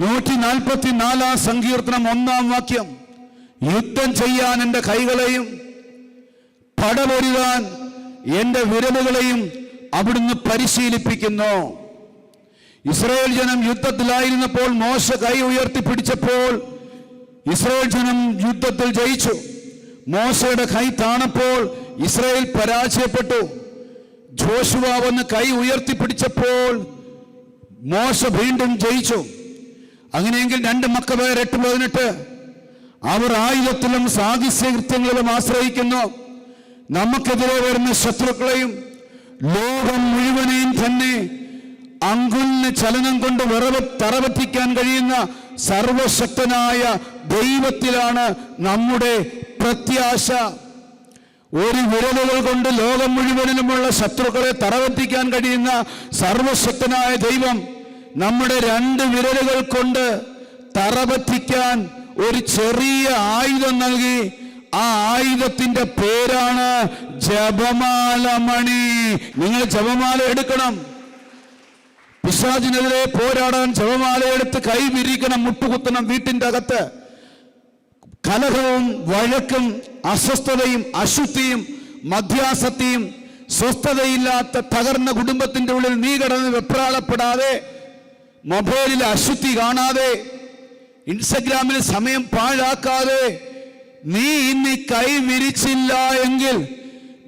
144 സങ്കീർത്തനം 1-ാം വാക്യം, യുദ്ധം ചെയ്യാൻ എൻ്റെ കൈകളെയും പടപൊരുകാൻ എൻ്റെ വിരലുകളെയും അവിടുന്ന് പരിശീലിപ്പിക്കുന്നു. ഇസ്രായേൽ ജനം യുദ്ധത്തിലായിരുന്നപ്പോൾ മോശ കൈ ഉയർത്തിപ്പിടിച്ചപ്പോൾ ഇസ്രായേൽ ജനം യുദ്ധത്തിൽ ജയിച്ചു. മോശയുടെ കൈ താണപ്പോൾ ഇസ്രായേൽ പരാജയപ്പെട്ടു. ജോഷുവ വന്ന് കൈ ഉയർത്തിപ്പിടിച്ചപ്പോൾ മോശ വീണ്ടും ജയിച്ചു. അങ്ങനെയെങ്കിൽ 2 മക്കബയർ 8:18 അവർ ആയുധത്തിലും സാഹസ്യകൃത്യങ്ങളിലും ആശ്രയിക്കുന്നു. നമുക്കെതിരെ വരുന്ന ശത്രുക്കളെയും ലോകം മുഴുവനെയും തന്നെ അങ്കുലിന് ചലനം കൊണ്ട് തറപറ്റിക്കാൻ കഴിയുന്ന സർവശക്തനായ ദൈവത്തിലാണ് നമ്മുടെ പ്രത്യാശ. ഒരു വിരലുകൾ കൊണ്ട് ലോകം മുഴുവനിലുമുള്ള ശത്രുക്കളെ തറപറ്റിക്കാൻ കഴിയുന്ന സർവശക്തനായ ദൈവം നമ്മുടെ 2 വിരലുകൾ കൊണ്ട് തറപറ്റിക്കാൻ ഒരു ചെറിയ ആയുധം നൽകി. ആ ആയുധത്തിന്റെ പേരാണ് ജപമാല മണി. നിങ്ങൾ ജപമാല എടുക്കണം. പിശാചിനെതിരെ പോരാടാൻ ജപമാല എടുത്ത് കൈ വിരിക്കണം, മുട്ടുകുത്തണം. വീട്ടിന്റെ അകത്ത് കലഹവും വഴക്കും അസ്വസ്ഥതയും അശുദ്ധിയും മധ്യാസക്തിയും സ്വസ്ഥതയില്ലാത്ത തകർന്ന കുടുംബത്തിന്റെ ഉള്ളിൽ നീ കിടന്ന് വെപ്രാളപ്പെടാതെ, മൊബൈലിൽ അശുദ്ധി കാണാതെ, ഇൻസ്റ്റഗ്രാമിൽ സമയം പാഴാക്കാതെ നീ ഇന്ന് കൈ വിരിച്ചില്ല എങ്കിൽ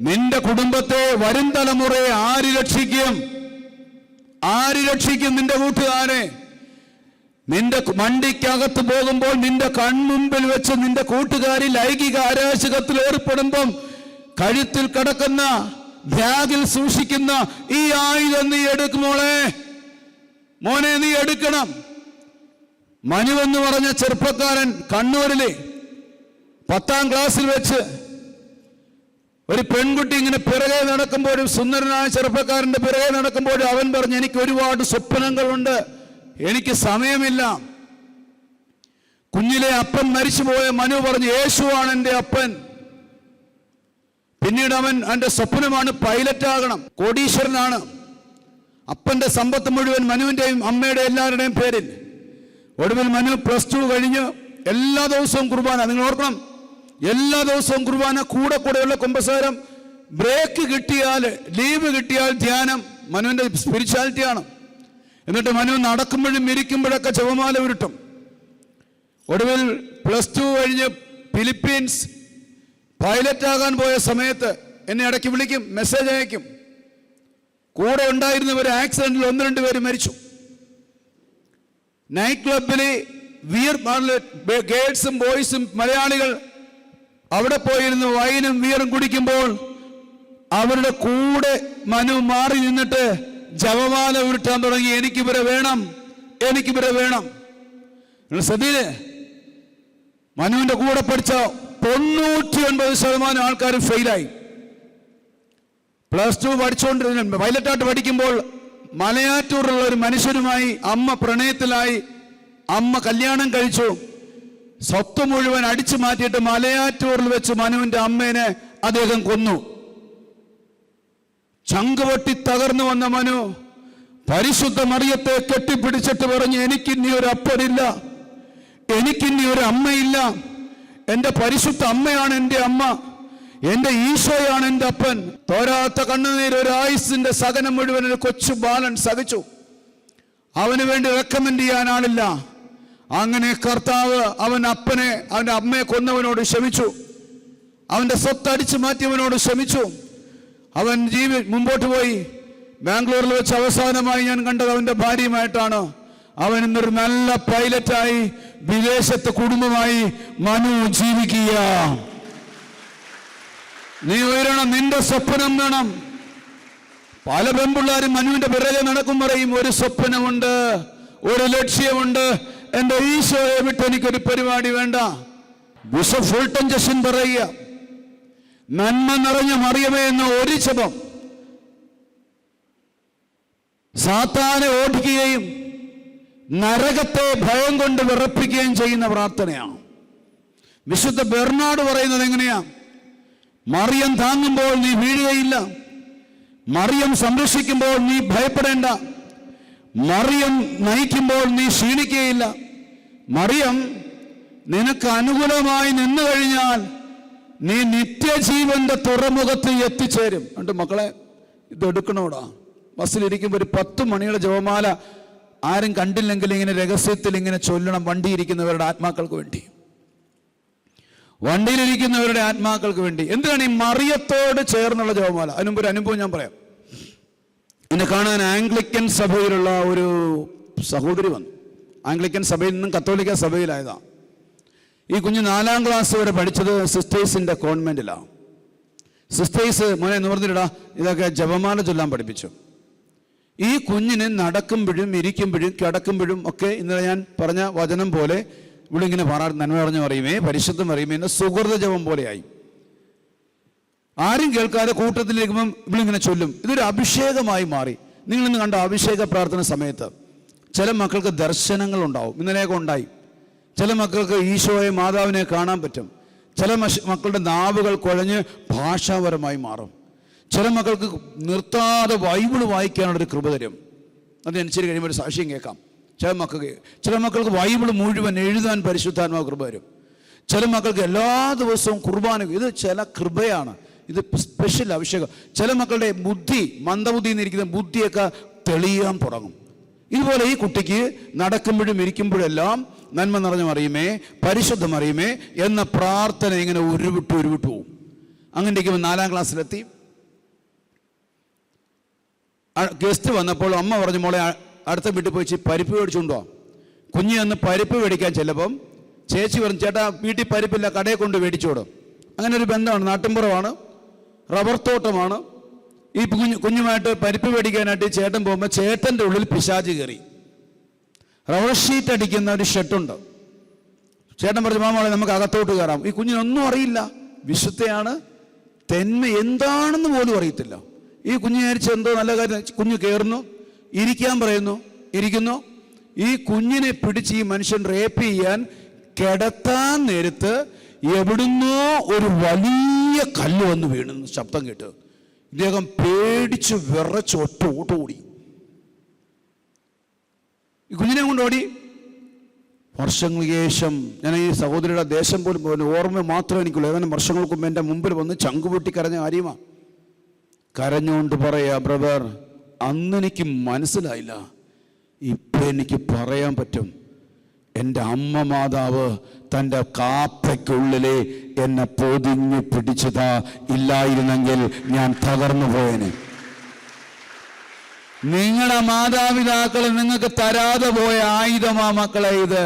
നിന്റെ കുടുംബത്തെ, വരും തലമുറയെ ആര് രക്ഷിക്കും? ആര് രക്ഷിക്കും നിന്റെ കൂട്ടുകാരെ? നിന്റെ വണ്ടിക്കകത്ത് പോകുമ്പോൾ നിന്റെ കൺമുമ്പിൽ വെച്ച് നിന്റെ കൂട്ടുകാരി ലൈംഗിക അരാജകത്തിൽ ഏർപ്പെടുമ്പം കഴുത്തിൽ കിടക്കുന്ന, ബാഗിൽ സൂക്ഷിക്കുന്ന ഈ ആയുധം നീ എടുക്കുമോളെ, മോനെ നീ എടുക്കണം. മനു എന്ന് പറഞ്ഞ ചെറുപ്പക്കാരൻ കണ്ണൂരിലെ 10ാം ക്ലാസ്സിൽ വെച്ച് ഒരു പെൺകുട്ടി ഇങ്ങനെ പിറകെ നടക്കുമ്പോഴും, സുന്ദരനായ ചെറുപ്പക്കാരന്റെ പിറകെ നടക്കുമ്പോഴും അവൻ പറഞ്ഞു, എനിക്ക് ഒരുപാട് സ്വപ്നങ്ങളുണ്ട്, എനിക്ക് സമയമില്ല. കുഞ്ഞിലെ അപ്പൻ മരിച്ചുപോയ മനു പറഞ്ഞു, യേശുവാണ് എൻ്റെ അപ്പൻ. പിന്നീട് അവന്റെ സ്വപ്നമാണ് പൈലറ്റാകണം, കോടീശ്വരനാണ്. അപ്പന്റെ സമ്പത്ത് മുഴുവൻ മനുവിൻ്റെയും അമ്മയുടെ എല്ലാവരുടെയും പേരിൽ. ഒടുവിൽ മനു +2 കഴിഞ്ഞ് എല്ലാ ദിവസവും കുർബാന. നിങ്ങൾ ഓർക്കണം, എല്ലാ ദിവസവും കുർബാന, കൂടെയുള്ള കുമ്പസാരം, ബ്രേക്ക് കിട്ടിയാൽ, ലീവ് കിട്ടിയാൽ ധ്യാനം. മനുവിൻ്റെ സ്പിരിച്വാലിറ്റിയാണ്. എന്നിട്ട് മനു നടക്കുമ്പോഴും ഇരിക്കുമ്പോഴൊക്കെ ജപമാല ഉരുട്ടും. ഒടുവിൽ +2 കഴിഞ്ഞ് ഫിലിപ്പീൻസ് പൈലറ്റാകാൻ പോയ സമയത്ത് എന്നെ ഇടയ്ക്ക് വിളിക്കും, മെസ്സേജ് അയക്കും. കൂടെ ഉണ്ടായിരുന്നവർ ആക്സിഡന്റിൽ 1-2 പേര് മരിച്ചു. നൈറ്റ് ക്ലബിൽ ഗേൾസും ബോയ്സും മലയാളികൾ അവിടെ പോയിരുന്ന് വൈനും ബിയറും കുടിക്കുമ്പോൾ അവരുടെ കൂടെ മനു മാറി നിന്നിട്ട് ജപമാല ഉരുട്ടാൻ തുടങ്ങി. എനിക്കിവരെ വേണം, എനിക്കിവരെ വേണം. നിങ്ങൾ ശ്രദ്ധയില്ലേ, മനുവിന്റെ കൂടെ പഠിച്ച 99% ആൾക്കാരും ഫെയിലായി. +2 പഠിച്ചുകൊണ്ടിരുന്ന പൈലറ്റായിട്ട് പഠിക്കുമ്പോൾ മലയാറ്റൂറുള്ള ഒരു മനുഷ്യരുമായി അമ്മ പ്രണയത്തിലായി. അമ്മ കല്യാണം കഴിച്ചു. സ്വത്ത് മുഴുവൻ അടിച്ചു മാറ്റിയിട്ട് മലയാറ്റൂറിൽ വെച്ച് മനുവിന്റെ അമ്മേനെ അദ്ദേഹം കൊന്നു. ചങ്കുപൊട്ടി തകർന്നു വന്ന മനു പരിശുദ്ധ മറിയത്തെ കെട്ടിപ്പിടിച്ചിട്ട് പറഞ്ഞു, എനിക്കിനി ഒരു അപ്പനില്ല, എനിക്കിനി ഒരു അമ്മയില്ല. എൻ്റെ പരിശുദ്ധ അമ്മയാണ് എൻ്റെ അമ്മ, എൻ്റെ ഈശോയാണ് എൻ്റെ അപ്പൻ. തോരാത്ത കണ്ണുനീർ, ഒരു ആയുസിന്റെ സകനം മുഴുവൻ ഒരു കൊച്ചു ബാലൻ സഹിച്ചു. അവന് വേണ്ടി റെക്കമെൻഡ് ചെയ്യാൻ ആളില്ല. അങ്ങനെ കർത്താവ് അവന്റെ അമ്മയെ കൊന്നവനോട് ക്ഷമിച്ചു. അവന്റെ സ്വത്ത് അടിച്ചു മാറ്റിയവനോട് ക്ഷമിച്ചു. അവൻ മുമ്പോട്ട് പോയി. ബാംഗ്ലൂരിൽ വെച്ച് അവസാനമായി ഞാൻ കണ്ടത് അവന്റെ ഭാര്യയുമായിട്ടാണ്. അവൻ ഇന്നൊരു നല്ല പൈലറ്റായി വിദേശത്ത് കുടുംബമായി മനു ജീവിക്കുക. നീ ഉയരണം, നിന്റെ സ്വപ്നം വേണം. പല പെൺപിള്ളാരും മനുവിന്റെ പിറകെ നടക്കും, പറയും ഒരു സ്വപ്നമുണ്ട്, ഒരു ലക്ഷ്യമുണ്ട്, എന്റെ ഈശോയെ വിട്ട് എനിക്കൊരു പരിപാടി വേണ്ട. ബിഷപ്പ് ഫുൾട്ടൻ ജഷൻ പറയുക, നന്മ നിറഞ്ഞ മറിയമേ എന്ന ഒരു ജപം സാത്താനെ ഓടിക്കുകയും നരകത്തെ ഭയം കൊണ്ട് വിറപ്പിക്കുകയും ചെയ്യുന്ന പ്രാർത്ഥനയാണ്. വിശുദ്ധ ബെർണാഡ് പറയുന്നത് എങ്ങനെയാ? മറിയം താങ്ങുമ്പോൾ നീ വീഴുകയില്ല, മറിയം സംരക്ഷിക്കുമ്പോൾ നീ ഭയപ്പെടേണ്ട. മറിയം നയിക്കുമ്പോൾ നീ ക്ഷീണിക്കുകയില്ല. മറിയം നിനക്ക് അനുകൂലമായി നിന്നു കഴിഞ്ഞാൽ നീ നിത്യജീവന്റെ തുറമുഖത്ത് എത്തിച്ചേരും. എന്നിട്ട് മക്കളെ, ഇതെടുക്കണോടാ. ബസ്സിലിരിക്കുമ്പോൾ ഒരു 10 മണിയുടെ ജപമാല ആരും കണ്ടില്ലെങ്കിൽ ഇങ്ങനെ രഹസ്യത്തിൽ ഇങ്ങനെ ചൊല്ലണം. വണ്ടിയിരിക്കുന്നവരുടെ ആത്മാക്കൾക്ക് വേണ്ടി, വണ്ടിയിലിരിക്കുന്നവരുടെ ആത്മാക്കൾക്ക് വേണ്ടി. എന്തിനാണ് ഈ മറിയത്തോട് ചേർന്നുള്ള ജപമാല? അതിനുമ്പ് ഒരു അനുഭവം ഞാൻ പറയാം. എന്നെ കാണാൻ ആംഗ്ലിക്കൻ സഭയിലുള്ള ഒരു സഹോദരി വന്നു. ആംഗ്ലിക്കൻ സഭയിൽ നിന്നും കത്തോലിക്ക സഭയിലായതാണ്. ഈ കുഞ്ഞ് 4ാം ക്ലാസ് വരെ പഠിച്ചത് സിസ്റ്റേഴ്സിൻ്റെ കോൺവെന്റിലാണ്. സിസ്റ്റേഴ്സ് മോനെ നിവർന്നിടാ ഇതൊക്കെ ജപമാല ചൊല്ലാൻ പഠിപ്പിച്ചു. ഈ കുഞ്ഞിന് നടക്കുമ്പോഴും ഇരിക്കുമ്പോഴും കിടക്കുമ്പോഴും ഒക്കെ ഇന്നലെ ഞാൻ പറഞ്ഞ വചനം പോലെ ഇവിടെ ഇങ്ങനെ നന്മ പറഞ്ഞു പറയുമേ, പരിശുദ്ധം പറയുമേ എന്ന സുഹൃത ജപം പോലെയായി. ആരും കേൾക്കാതെ കൂട്ടത്തിലിരിക്കുമ്പം ഇവളിങ്ങനെ ചൊല്ലും. ഇതൊരു അഭിഷേകമായി മാറി. നിങ്ങളിന്ന് കണ്ട അഭിഷേക പ്രാർത്ഥന സമയത്ത് ചില മക്കൾക്ക് ദർശനങ്ങൾ ഉണ്ടാവും. ഇന്നലെയൊക്കെ ഉണ്ടായി. ചില മക്കൾക്ക് ഈശോയെ മാതാവിനെ കാണാൻ പറ്റും. ചില മക്കളുടെ നാവുകൾ കുഴഞ്ഞ് ഭാഷാപരമായി മാറും. ചില മക്കൾക്ക് നിർത്താതെ ബൈബിൾ വായിക്കാനുള്ളൊരു കൃപ തരും. അതിനനുസരിച്ച് കഴിയുമ്പോൾ ഒരു സാക്ഷ്യം കേൾക്കാം. ചില മക്കൾക്ക് ബൈബിൾ മുഴുവൻ എഴുതാൻ പരിശുദ്ധാത്മാവ് കൃപ തരും. ചില മക്കൾക്ക് എല്ലാ ദിവസവും കുർബാന. ഇത് ചില കൃപയാണ്. ഇത് സ്പെഷ്യൽ അഭിഷേകം. ചില മക്കളുടെ ബുദ്ധി, മന്ദബുദ്ധി എന്നിരിക്കുന്ന ബുദ്ധിയൊക്കെ തെളിയാൻ തുടങ്ങും. ഇതുപോലെ ഈ കുട്ടിക്ക് നടക്കുമ്പോഴും ഇരിക്കുമ്പോഴെല്ലാം നന്മ നിറഞ്ഞ മറിയുമേ, പരിശുദ്ധം അറിയുമേ എന്ന പ്രാർത്ഥന ഇങ്ങനെ ഉരുവിട്ടു പോകും. അങ്ങനെ ഇരിക്കുമ്പോൾ 4ാം ക്ലാസ്സിലെത്തി. ഗസ്റ്റ് വന്നപ്പോൾ അമ്മ പറഞ്ഞു, മോളെ അടുത്ത വീട്ടിൽ പോയി പരിപ്പ് മേടിച്ചുകൊണ്ടോ. കുഞ്ഞ് അന്ന് പരിപ്പ് മേടിക്കാൻ ചെല്ലപ്പം ചേച്ചി പറഞ്ഞു, ചേട്ടാ വീട്ടിൽ പരിപ്പില്ല, കടയെ കൊണ്ട് മേടിച്ചോടും. അങ്ങനെ ഒരു ബന്ധമാണ്. നാട്ടിൻപുറമാണ്, റബ്ബർ തോട്ടമാണ്. ഈ കുഞ്ഞുമായിട്ട് പരിപ്പ് മേടിക്കാനായിട്ട് ചേട്ടൻ പോകുമ്പോൾ ചേട്ടൻ്റെ ഉള്ളിൽ പിശാച് കയറി. റബ്ബർ ഷീറ്റ് അടിക്കുന്ന ഒരു ഷെട്ടുണ്ട്. ചേട്ടൻ പറഞ്ഞു, മാമോളെ നമുക്ക് അകത്തോട്ട് കയറാം. ഈ കുഞ്ഞിനൊന്നും അറിയില്ല. വിശുദ്ധയാണ്, തെന്മ എന്താണെന്ന് പോലും അറിയത്തില്ല. ഈ കുഞ്ഞ് വിചാരിച്ച് എന്തോ നല്ല കാര്യം. കുഞ്ഞ് കയറുന്നു, ഇരിക്കാൻ പറയുന്നു, ഇരിക്കുന്നു. ഈ കുഞ്ഞിനെ പിടിച്ച് ഈ മനുഷ്യൻ റേപ്പ് ചെയ്യാൻ കിടത്താൻ നേരത്ത് എവിടുന്നോ ഒരു വലിയ കല്ല് വന്ന് വീണെന്ന് ശബ്ദം കേട്ട് ഇദ്ദേഹം പേടിച്ച് വിറച്ച് ഓടി. ഈ കുഞ്ഞിനെ കൊണ്ട് ഓടി. വർഷങ്ങൾക്ക് ശേഷം ഞാൻ ഈ സഹോദരിയുടെ ദേശം പോലും ഓർമ്മ മാത്രമേ എനിക്കുള്ളൂ. ഏതാനും വർഷങ്ങൾക്ക് മുമ്പ് എൻ്റെ മുമ്പിൽ വന്ന് ചങ്കുപൊട്ടി കരഞ്ഞ കാര്യമാണ്. കരഞ്ഞുകൊണ്ട് പറയാ, ബ്രദർ, അന്ന് എനിക്ക് മനസ്സിലായില്ല, ഇപ്പം എനിക്ക് പറയാൻ പറ്റും. എൻ്റെ അമ്മ മാതാവ് തൻ്റെ കാപ്പയ്ക്കുള്ളിലെ എന്നെ പൊതിഞ്ഞു പിടിച്ചതാ. ഇല്ലായിരുന്നെങ്കിൽ ഞാൻ തകർന്നു പോയേനെ. നിങ്ങളുടെ മാതാപിതാക്കൾ നിങ്ങൾക്ക് തരാതെ പോയ ആയുധമാ മക്കളെ ഇത്.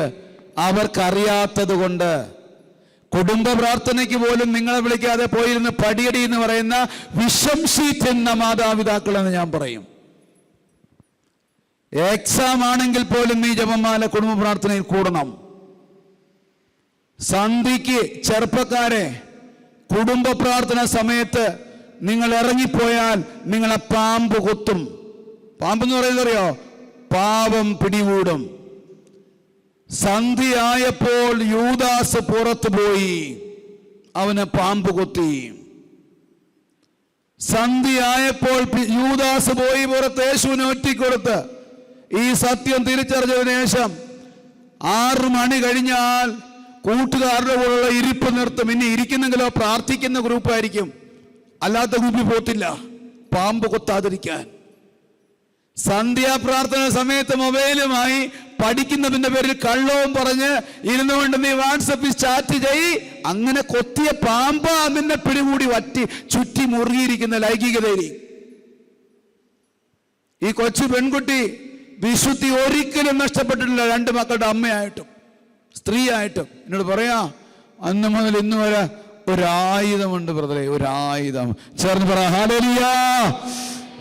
അവർക്കറിയാത്തത് കൊണ്ട്. കുടുംബ പ്രാർത്ഥനയ്ക്ക് പോലും നിങ്ങളെ വിളിക്കാതെ പോയിരുന്ന് പടിയടി എന്ന് പറയുന്ന വിശംസിക്കുന്ന മാതാപിതാക്കളെന്ന് ഞാൻ പറയും. എക്സാം ആണെങ്കിൽ പോലും നീ ജപമാല കുടുംബ പ്രാർത്ഥനയിൽ കൂടണം. സന്ധിക്ക് ചെറുപ്പക്കാരെ, കുടുംബ പ്രാർത്ഥന സമയത്ത് നിങ്ങൾ ഇറങ്ങിപ്പോയാൽ നിങ്ങളെ പാമ്പ് കൊത്തും. പാമ്പെന്ന് പറയുന്നത് അറിയോ? പാപം പിടികൂടും. സന്ധിയായപ്പോൾ യൂദാസ് പുറത്തു പോയി, അവന് പാമ്പ് കൊത്തി. സന്ധിയായപ്പോൾ യൂദാസ് പോയി പുറത്ത് യേശുവിനെ ഒറ്റിക്കൊടുത്ത്. ഈ സത്യം തിരിച്ചറിഞ്ഞതിന് ശേഷം 6 മണി കഴിഞ്ഞാൽ കൂട്ടുകാരുടെ കൂടെയുള്ള ഇരിപ്പ് നിർത്തും. ഇനി ഇരിക്കുന്നെങ്കിലോ പ്രാർത്ഥിക്കുന്ന ഗ്രൂപ്പായിരിക്കും, അല്ലാത്ത ഗ്രൂപ്പിൽ പോത്തില്ല, പാമ്പ് കൊത്താതിരിക്കാൻ. സന്ധ്യാപ്രാർത്ഥന സമയത്ത് മൊബൈലുമായി പഠിക്കുന്നതിന്റെ പേരിൽ കള്ളവും പറഞ്ഞ് ഇരുന്നുകൊണ്ട് നീ വാട്സപ്പിൽ ചാറ്റ് ചെയ്. അങ്ങനെ കൊത്തിയ പാമ്പ നിന്നെ പിടികൂടി ചുറ്റി മുറുകിയിരിക്കുന്ന ലൈംഗികതയിൽ. ഈ കൊച്ചു പെൺകുട്ടി വിശുദ്ധി ഒരിക്കലും നഷ്ടപ്പെട്ടിട്ടില്ല. 2 മക്കളുടെ അമ്മയായിട്ടും സ്ത്രീയായിട്ടും. എന്നോട് പറയാ, അന്ന് മുതൽ ഇന്ന് വരെ ഒരായുധമുണ്ട് ബ്രദറെ, ഒരായുധം. ചേർന്ന് പറ ഹല്ലേലൂയ.